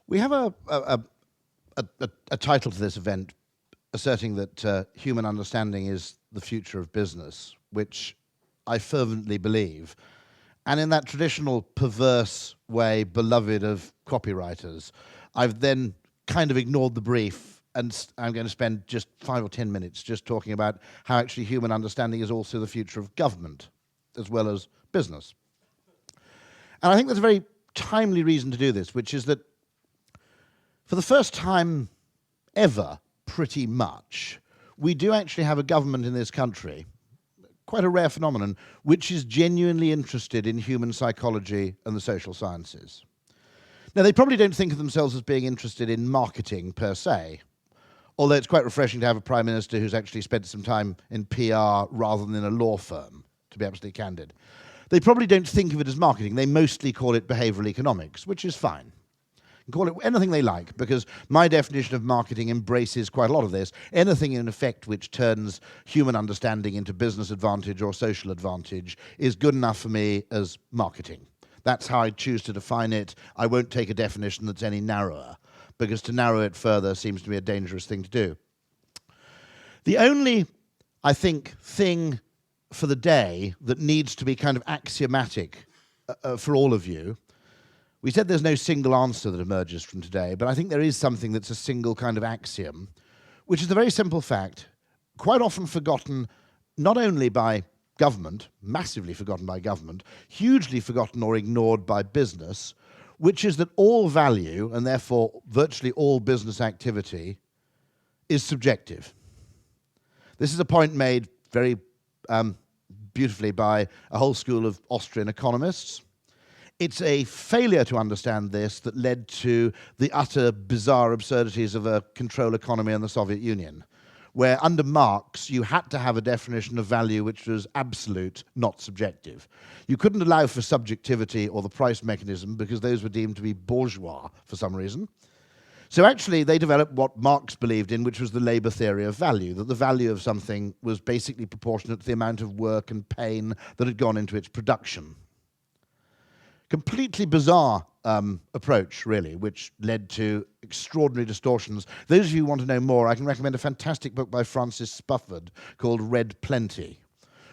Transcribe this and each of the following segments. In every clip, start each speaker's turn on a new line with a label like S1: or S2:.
S1: We have a title to this event asserting that human understanding is the future of business, which I fervently believe. And in that traditional perverse way beloved of copywriters, I've then kind of ignored the brief, and I'm going to spend just 5 or 10 minutes just talking about how actually human understanding is also the future of government, as well as business. And I think there's a very timely reason to do this, which is that for the first time ever, pretty much, we do actually have a government in this country, quite a rare phenomenon, which is genuinely interested in human psychology and the social sciences. Now, they probably don't think of themselves as being interested in marketing per se, although it's quite refreshing to have a prime minister who's actually spent some time in PR rather than in a law firm, to be absolutely candid. They probably don't think of it as marketing. They mostly call it behavioral economics, which is fine. Call it anything they like, because my definition of marketing embraces quite a lot of this. Anything, in effect, which turns human understanding into business advantage or social advantage is good enough for me as marketing. That's how I choose to define it. I won't take a definition that's any narrower, because to narrow it further seems to be a dangerous thing to do. The only, I think, thing for the day that needs to be kind of axiomatic for all of you, we said there's no single answer that emerges from today, but I think there is something that's a single kind of axiom, which is the very simple fact, quite often forgotten not only by government, massively forgotten by government, hugely forgotten or ignored by business, which is that all value, and therefore virtually all business activity, is subjective. This is a point made very beautifully by a whole school of Austrian economists. It's a failure to understand this that led to the utter bizarre absurdities of a control economy in the Soviet Union, where under Marx you had to have a definition of value which was absolute, not subjective. You couldn't allow for subjectivity or the price mechanism because those were deemed to be bourgeois for some reason. So actually they developed what Marx believed in, which was the labor theory of value, that the value of something was basically proportionate to the amount of work and pain that had gone into its production. Completely bizarre approach, really, which led to extraordinary distortions. Those of you who want to know more, I can recommend a fantastic book by Francis Spufford called Red Plenty,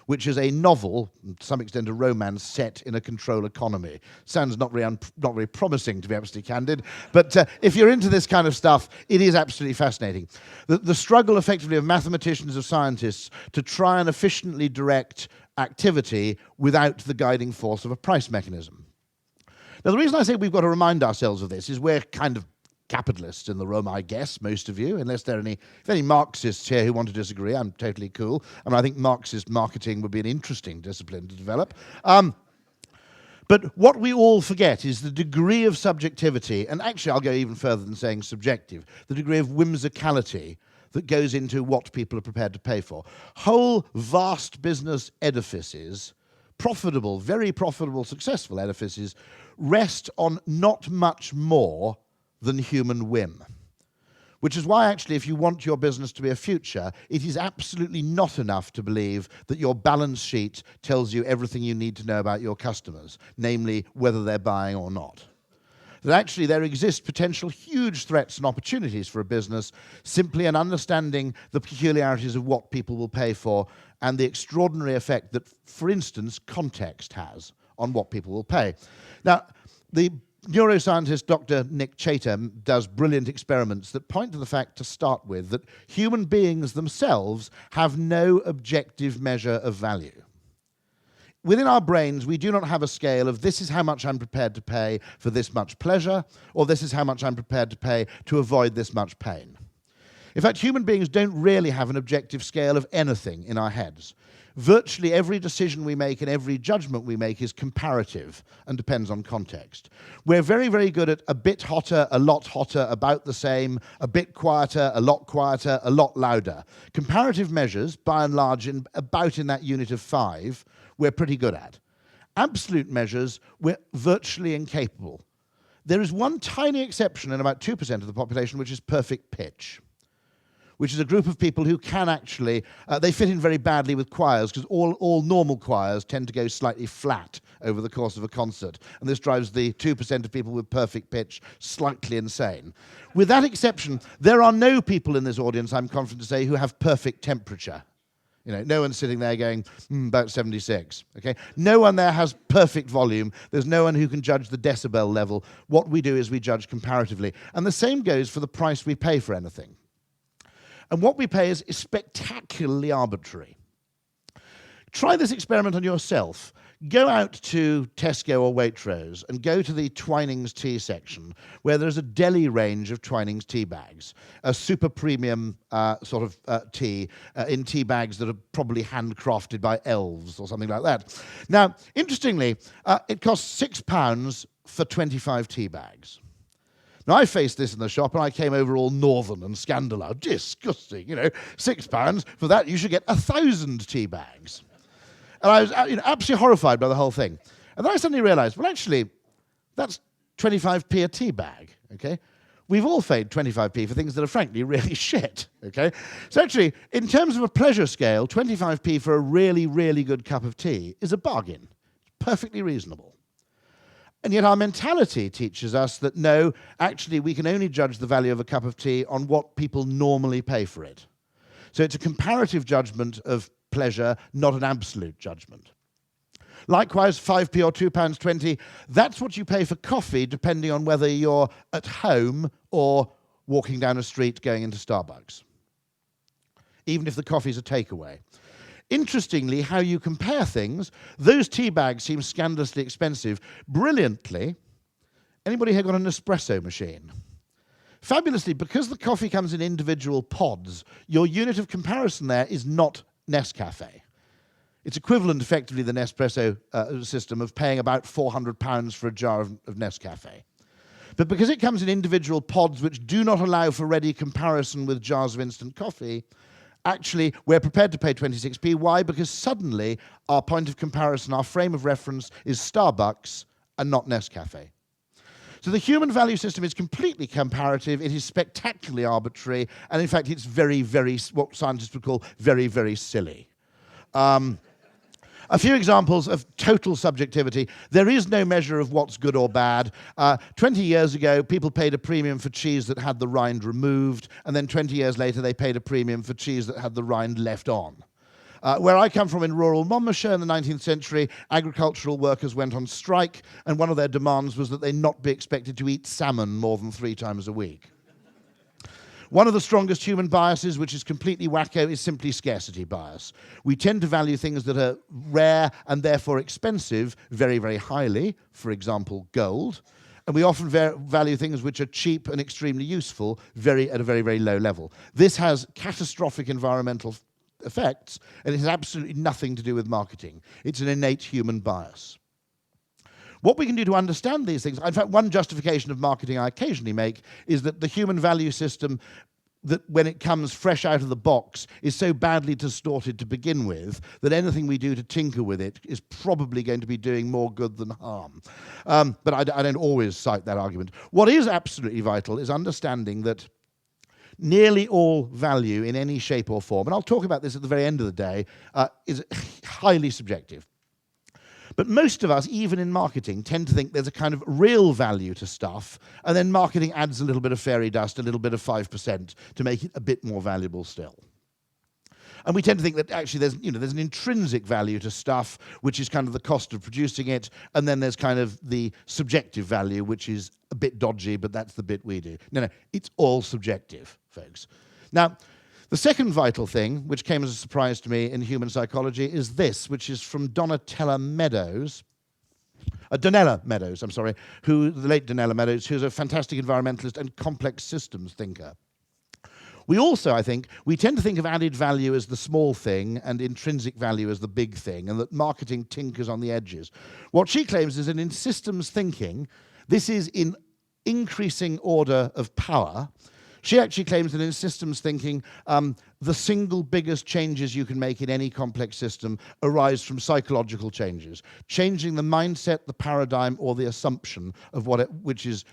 S1: which is a novel, to some extent a romance, set in a control economy. Sounds not very promising, to be absolutely candid, but if you're into this kind of stuff, it is absolutely fascinating. The struggle, effectively, of mathematicians, of scientists, to try and efficiently direct activity without the guiding force of a price mechanism. Now, the reason I say we've got to remind ourselves of this is we're kind of capitalists in the room, I guess, most of you, unless there are any Marxists here who want to disagree. I'm totally cool. And I think Marxist marketing would be an interesting discipline to develop. But what we all forget is the degree of subjectivity, and actually I'll go even further than saying subjective, the degree of whimsicality that goes into what people are prepared to pay for. Whole vast business edifices, profitable, very profitable, successful edifices, rest on not much more than human whim. Which is why, actually, if you want your business to be a future, it is absolutely not enough to believe that your balance sheet tells you everything you need to know about your customers, namely whether they're buying or not. That actually there exist potential huge threats and opportunities for a business simply in understanding the peculiarities of what people will pay for and the extraordinary effect that, for instance, context has on what people will pay. Now, the neuroscientist Dr. Nick Chater does brilliant experiments that point to the fact, to start with, that human beings themselves have no objective measure of value. Within our brains, we do not have a scale of this is how much I'm prepared to pay for this much pleasure, or this is how much I'm prepared to pay to avoid this much pain. In fact, human beings don't really have an objective scale of anything in our heads. Virtually every decision we make and every judgment we make is comparative and depends on context. We're very, very good at a bit hotter, a lot hotter, about the same, a bit quieter, a lot louder. Comparative measures, by and large, about in that unit of 5, we're pretty good at. Absolute measures, we're virtually incapable. There is one tiny exception in about 2% of the population, which is perfect pitch, which is a group of people who can actually, they fit in very badly with choirs, because all normal choirs tend to go slightly flat over the course of a concert. And this drives the 2% of people with perfect pitch slightly insane. With that exception, there are no people in this audience, I'm confident to say, who have perfect temperature. You know, no one's sitting there going, about 76, okay? No one there has perfect volume. There's no one who can judge the decibel level. What we do is we judge comparatively. And the same goes for the price we pay for anything. And what we pay is spectacularly arbitrary. Try this experiment on yourself. Go out to Tesco or Waitrose and go to the Twinings tea section, where there's a deli range of Twinings tea bags, a super premium sort of tea in tea bags that are probably handcrafted by elves or something like that. Now, interestingly, it costs £6 for 25 tea bags. Now, I faced this in the shop, and I came over all northern and scandalised. Disgusting, you know, £6 for that. You should get 1,000 tea bags. And I was absolutely horrified by the whole thing. And then I suddenly realised, well, actually, that's 25p a tea bag, okay? We've all paid 25p for things that are frankly really shit, okay? So actually, in terms of a pleasure scale, 25p for a really, really good cup of tea is a bargain. It's perfectly reasonable. And yet our mentality teaches us that no, actually we can only judge the value of a cup of tea on what people normally pay for it. So it's a comparative judgment of pleasure, not an absolute judgment. Likewise, 5p or £2.20, that's what you pay for coffee depending on whether you're at home or walking down a street going into Starbucks, even if the coffee's a takeaway. Interestingly, how you compare things, those tea bags seem scandalously expensive. Brilliantly, anybody here got an espresso machine? Fabulously, because the coffee comes in individual pods, your unit of comparison there is not Nescafe. It's equivalent, effectively, the Nespresso system of paying about £400 for a jar of Nescafe. But because it comes in individual pods which do not allow for ready comparison with jars of instant coffee, actually, we're prepared to pay 26p. Why? Because suddenly our point of comparison, our frame of reference, is Starbucks and not Nescafe. So the human value system is completely comparative, it is spectacularly arbitrary, and in fact it's very, very, what scientists would call very, very silly. A few examples of total subjectivity. There is no measure of what's good or bad. 20 years ago, people paid a premium for cheese that had the rind removed, and then 20 years later they paid a premium for cheese that had the rind left on. Where I come from in rural Monmouthshire in the 19th century, agricultural workers went on strike, and one of their demands was that they not be expected to eat salmon more than 3 times a week. One of the strongest human biases, which is completely wacko, is simply scarcity bias. We tend to value things that are rare and therefore expensive very, very highly, for example, gold, and we often value things which are cheap and extremely useful at a very, very low level. This has catastrophic environmental effects, and it has absolutely nothing to do with marketing. It's an innate human bias. What we can do to understand these things, in fact, one justification of marketing I occasionally make is that the human value system, that when it comes fresh out of the box, is so badly distorted to begin with that anything we do to tinker with it is probably going to be doing more good than harm. But I don't always cite that argument. What is absolutely vital is understanding that nearly all value in any shape or form, and I'll talk about this at the very end of the day, is highly subjective. But most of us, even in marketing, tend to think there's a kind of real value to stuff, and then marketing adds a little bit of fairy dust, a little bit of 5% to make it a bit more valuable still. And we tend to think that actually there's an intrinsic value to stuff, which is kind of the cost of producing it, and then there's kind of the subjective value, which is a bit dodgy, but that's the bit we do. No, it's all subjective, folks. Now, the second vital thing, which came as a surprise to me in human psychology, is this, which is from Donella Meadows, the late Donella Meadows, who's a fantastic environmentalist and complex systems thinker. We also, I think, we tend to think of added value as the small thing and intrinsic value as the big thing, and that marketing tinkers on the edges. What she claims is that in systems thinking, this is in increasing order of power. She actually claims that in systems thinking, the single biggest changes you can make in any complex system arise from psychological changes, changing the mindset, the paradigm, or the assumption of which is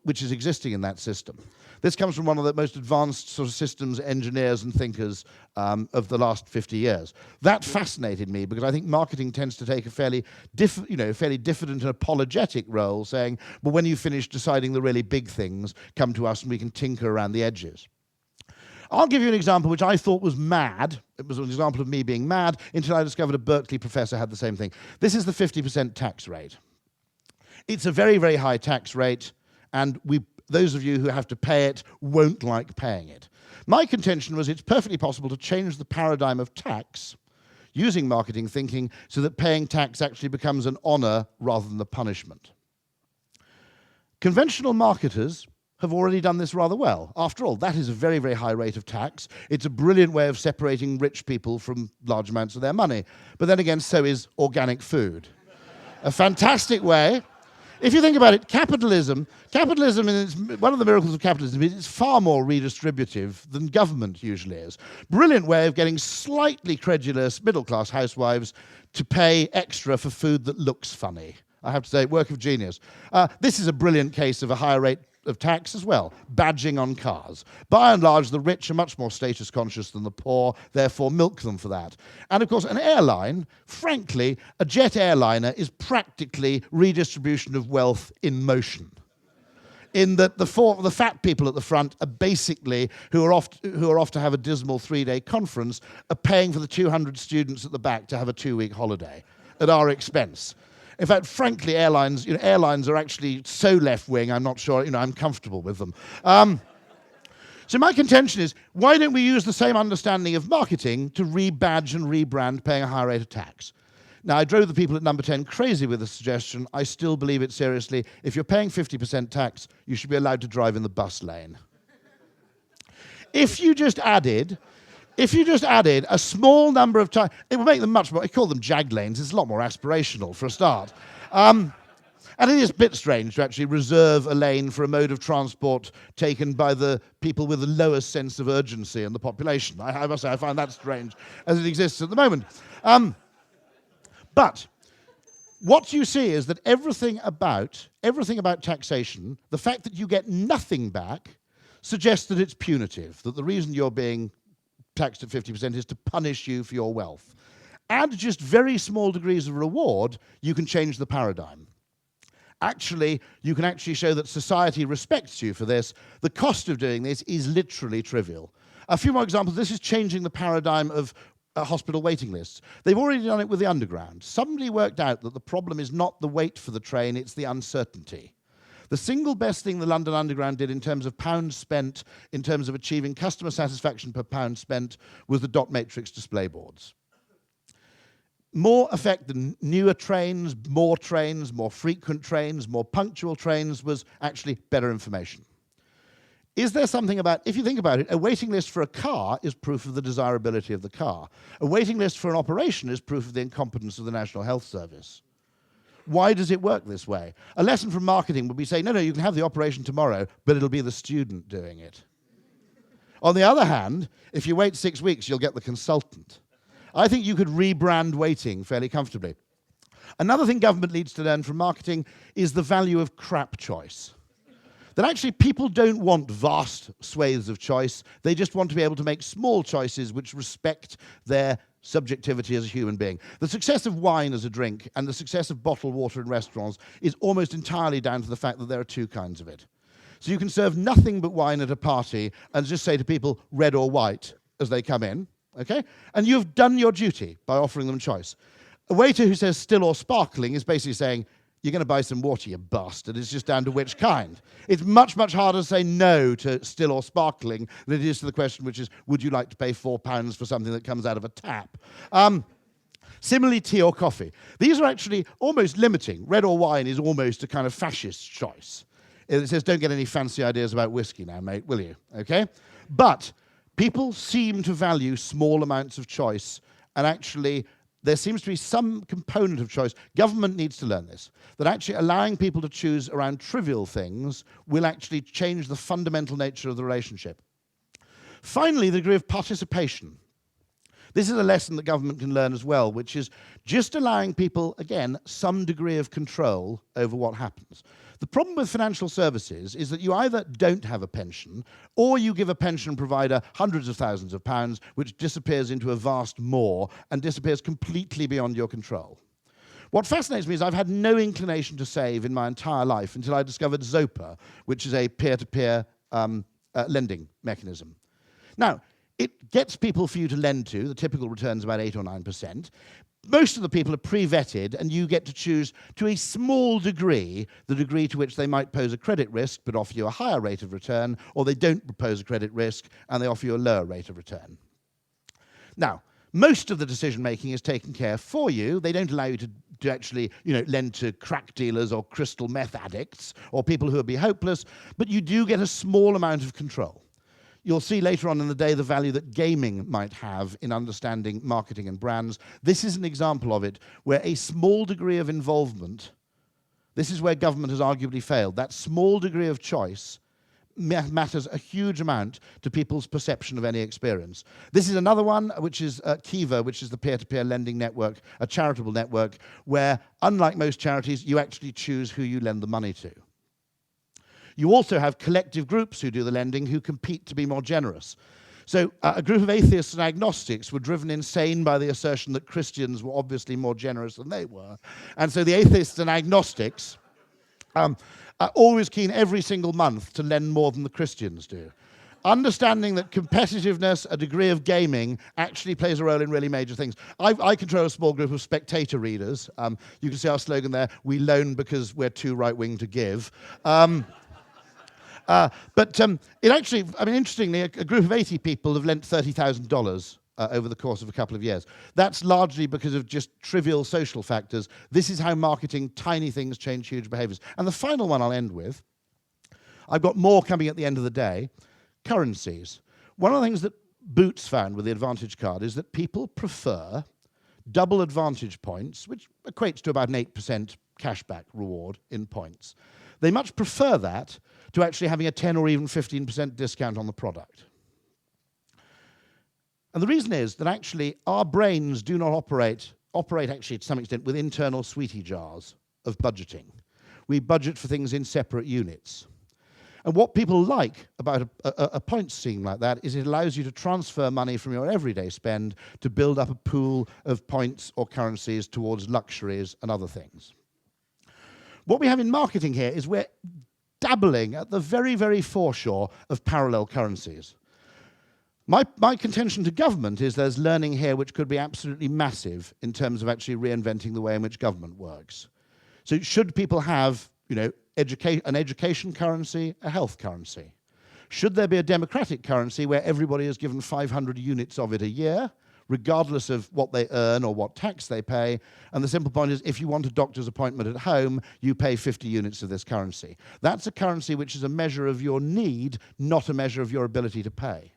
S1: which is existing in that system. This comes from one of the most advanced sort of systems engineers and thinkers of the last 50 years. That fascinated me because I think marketing tends to take a fairly diffident and apologetic role, saying, well, when you finish deciding the really big things, come to us and we can tinker around the edges. I'll give you an example which I thought was mad. It was an example of me being mad until I discovered a Berkeley professor had the same thing. This is the 50% tax rate. It's a very, very high tax rate, and those of you who have to pay it won't like paying it. My contention was it's perfectly possible to change the paradigm of tax using marketing thinking so that paying tax actually becomes an honor rather than a punishment. Conventional marketers have already done this rather well. After all, that is a very, very high rate of tax. It's a brilliant way of separating rich people from large amounts of their money. But then again, so is organic food. A fantastic way. If you think about it, capitalism is one of the miracles of capitalism is it's far more redistributive than government usually is. Brilliant way of getting slightly credulous middle-class housewives to pay extra for food that looks funny. I have to say, work of genius. This is a brilliant case of a higher rate of tax as well, badging on cars. By and large, the rich are much more status conscious than the poor, therefore milk them for that. And of course, an airline, frankly, a jet airliner is practically redistribution of wealth in motion. In that the fat people at the front are basically, who are off to have a dismal 3-day conference, are paying for the 200 students at the back to have a 2-week holiday at our expense. In fact, frankly, airlines are actually so left-wing, I'm not sure, I'm comfortable with them. So my contention is, why don't we use the same understanding of marketing to rebadge and rebrand paying a higher rate of tax? Now, I drove the people at Number 10 crazy with the suggestion. I still believe it seriously. If you're paying 50% tax, you should be allowed to drive in the bus lane. If you just added a small number of times, it would make them much more, I call them jag lanes, it's a lot more aspirational for a start. And it is a bit strange to actually reserve a lane for a mode of transport taken by the people with the lowest sense of urgency in the population. I must say, I find that strange as it exists at the moment. But what you see is that everything about taxation, the fact that you get nothing back, suggests that it's punitive, that the reason you're being taxed at 50% is to punish you for your wealth. Add just very small degrees of reward, you can change the paradigm. You can actually show that society respects you for this. The cost of doing this is literally trivial. A few more examples. This is changing the paradigm of hospital waiting lists. They've already done it with the Underground. Somebody worked out that the problem is not the wait for the train, it's the uncertainty. The single best thing the London Underground did in terms of pounds spent, in terms of achieving customer satisfaction per pound spent, was the dot matrix display boards. More effect than newer trains, more frequent trains, more punctual trains was actually better information. Is there something about, if you think about it, a waiting list for a car is proof of the desirability of the car. A waiting list for an operation is proof of the incompetence of the National Health Service. Why does it work this way? A lesson from marketing would be saying, no, you can have the operation tomorrow, but it'll be the student doing it. On the other hand, if you wait 6 weeks, you'll get the consultant. I think you could rebrand waiting fairly comfortably. Another thing government needs to learn from marketing is the value of crap choice. That actually people don't want vast swathes of choice. They just want to be able to make small choices which respect their subjectivity as a human being. The success of wine as a drink and the success of bottled water in restaurants is almost entirely down to the fact that there are two kinds of it. So you can serve nothing but wine at a party and just say to people, red or white, as they come in, okay? And you've done your duty by offering them choice. A waiter who says still or sparkling is basically saying, you're going to buy some water, you bastard. It's just down to which kind. It's much, much harder to say no to still or sparkling than it is to the question, which is, would you like to pay £4 for something that comes out of a tap? Similarly, tea or coffee. These are actually almost limiting. Red or wine is almost a kind of fascist choice. It says, don't get any fancy ideas about whiskey now, mate, will you? Okay? But people seem to value small amounts of choice, and actually there seems to be some component of choice. Government needs to learn this, that actually allowing people to choose around trivial things will actually change the fundamental nature of the relationship. Finally, the degree of participation. This is a lesson that government can learn as well, which is just allowing people, again, some degree of control over what happens. The problem with financial services is that you either don't have a pension, or you give a pension provider hundreds of thousands of pounds, which disappears into a vast maw and disappears completely beyond your control. What fascinates me is I've had no inclination to save in my entire life until I discovered Zopa, which is a peer-to-peer lending mechanism. Now, it gets people for you to lend to. The typical return is about 8 or 9%. Most of the people are pre-vetted, and you get to choose, to a small degree, the degree to which they might pose a credit risk but offer you a higher rate of return, or they don't pose a credit risk and they offer you a lower rate of return. Now, most of the decision-making is taken care of for you. They don't allow you to actually, lend to crack dealers or crystal meth addicts or people who will be hopeless, but you do get a small amount of control. You'll see later on in the day the value that gaming might have in understanding marketing and brands. This is an example of it, where a small degree of involvement, this is where government has arguably failed. That small degree of choice matters a huge amount to people's perception of any experience. This is another one, which is Kiva, which is the peer-to-peer lending network, a charitable network, where, unlike most charities, you actually choose who you lend the money to. You also have collective groups who do the lending who compete to be more generous. So a group of atheists and agnostics were driven insane by the assertion that Christians were obviously more generous than they were. And so the atheists and agnostics are always keen every single month to lend more than the Christians do. Understanding that competitiveness, a degree of gaming, actually plays a role in really major things. I control a small group of spectator readers. You can see our slogan there, we loan because we're too right-wing to give. It actually, interestingly, a group of 80 people have lent $30,000 over the course of a couple of years. That's largely because of just trivial social factors. This is how marketing, tiny things change huge behaviors. And the final one I'll end with, I've got more coming at the end of the day, currencies. One of the things that Boots found with the Advantage card is that people prefer double advantage points, which equates to about an 8% cashback reward in points. They much prefer that to actually having a 10 or even 15% discount on the product. And the reason is that actually our brains do not operate actually to some extent with internal sweetie jars of budgeting. We budget for things in separate units. And what people like about a points scheme like that is it allows you to transfer money from your everyday spend to build up a pool of points or currencies towards luxuries and other things. What we have in marketing here is we're dabbling at the very, very foreshore of parallel currencies. My contention to government is there's learning here which could be absolutely massive in terms of actually reinventing the way in which government works. So should people have, an education currency, a health currency? Should there be a democratic currency where everybody is given 500 units of it a year, regardless of what they earn or what tax they pay? And the simple point is, if you want a doctor's appointment at home, you pay 50 units of this currency. That's a currency which is a measure of your need, not a measure of your ability to pay.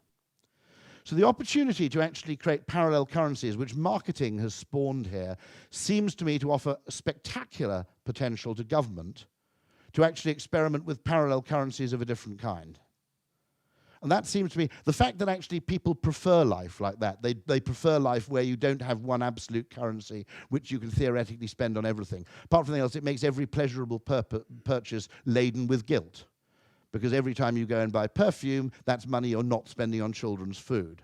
S1: So the opportunity to actually create parallel currencies, which marketing has spawned here, seems to me to offer spectacular potential to government to actually experiment with parallel currencies of a different kind. And that seems to me, the fact that actually people prefer life like that, they prefer life where you don't have one absolute currency which you can theoretically spend on everything. Apart from anything else, it makes every pleasurable purchase laden with guilt. Because every time you go and buy perfume, that's money you're not spending on children's food.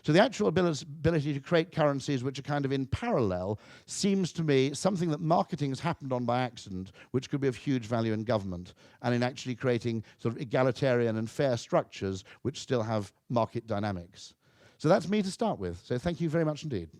S1: So the actual ability to create currencies which are kind of in parallel seems to me something that marketing has happened on by accident, which could be of huge value in government and in actually creating sort of egalitarian and fair structures which still have market dynamics. So that's me to start with. So thank you very much indeed.